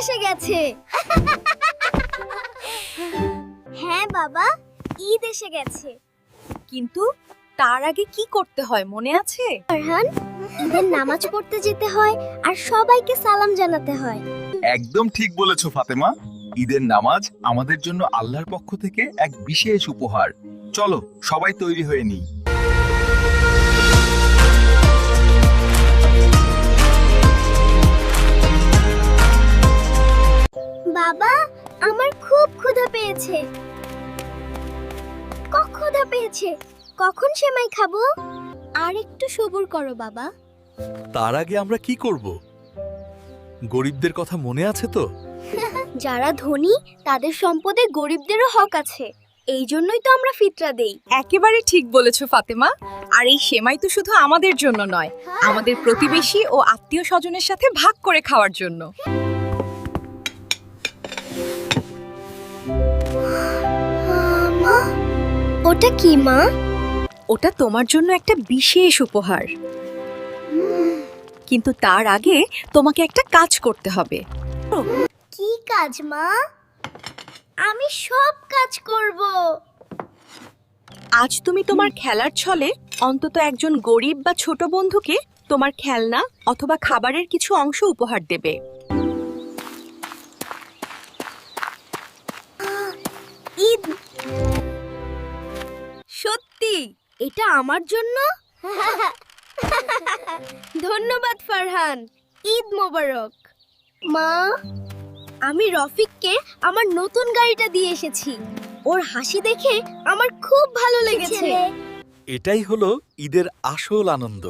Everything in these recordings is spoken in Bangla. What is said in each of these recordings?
এসে গেছে। হ্যাঁ বাবা, ঈদ এসে গেছে। কিন্তু তার আগে কি করতে হয় মনে আছে? ফারহান, ঈদের নামাজ পড়তে যেতে হয় আর সবাইকে সালাম জানাতে হয়। একদম ঠিক বলেছো ফাতেমা। ঈদের নামাজ আমাদের জন্য আল্লাহর পক্ষ থেকে এক বিশেষ উপহার। চলো সবাই তৈরি হয়ে নিই। বাবা, আমার খুব ক্ষুধা পেয়েছে। ক্ষুধা পেয়েছে, কখন সেমাই খাবো? আর একটু সবুর করো বাবা। তার আগে আমরা কি করব? গরিবদের কথা মনে আছে তো? যারা ধনী তাদের সম্পদে গরিবদেরও হক আছে। এই জন্যই তো আমরা ফিতরা দেই। একেবারে ঠিক বলেছো ফাতেমা। আর এই সেমাই তো শুধু আমাদের জন্য নয়, আমাদের প্রতিবেশী ও আত্মীয় স্বজনের সাথে ভাগ করে খাওয়ার জন্য। মা, ওটা কি মা? ওটা তোমার জন্য একটা বিশেষ উপহার। কিন্তু তার আগে তোমাকে একটা কাজ করতে হবে। কি কাজ মা? আমি সব কাজ করব। আজ তুমি তোমার খেলার ছলে অন্তত একজন গরিব বা ছোট বন্ধুকে তোমার খেলনা অথবা খাবারের কিছু অংশ উপহার দেবে। ঈদ সত্যি এটা আমার জন্য? ধন্যবাদ ফারহান, ঈদ মোবারক। মা, আমি রফিককে আমার নতুন গাড়িটা দিয়ে এসেছি। ওর হাসি দেখে আমার খুব ভালো লেগেছে। এটাই হলো ঈদের আসল আনন্দ,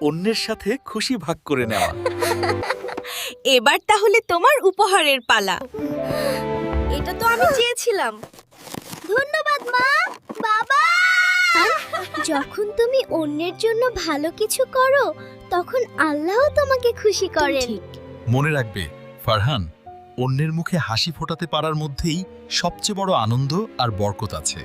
অন্যের সাথে খুশি ভাগ করে নেওয়া। এবার তাহলে তোমার উপহারের পালা। এটা তো আমি চেয়েছিলাম। ধন্যবাদ মা, বাবা। যখন তুমি অন্যের জন্য ভালো কিছু করো, তখন আল্লাহও তোমাকে খুশি করেন। মনে রাখবে ফারহান, অন্যের মুখে হাসি ফোটাতে পারার মধ্যেই সবচেয়ে বড় আনন্দ আর বরকত আছে।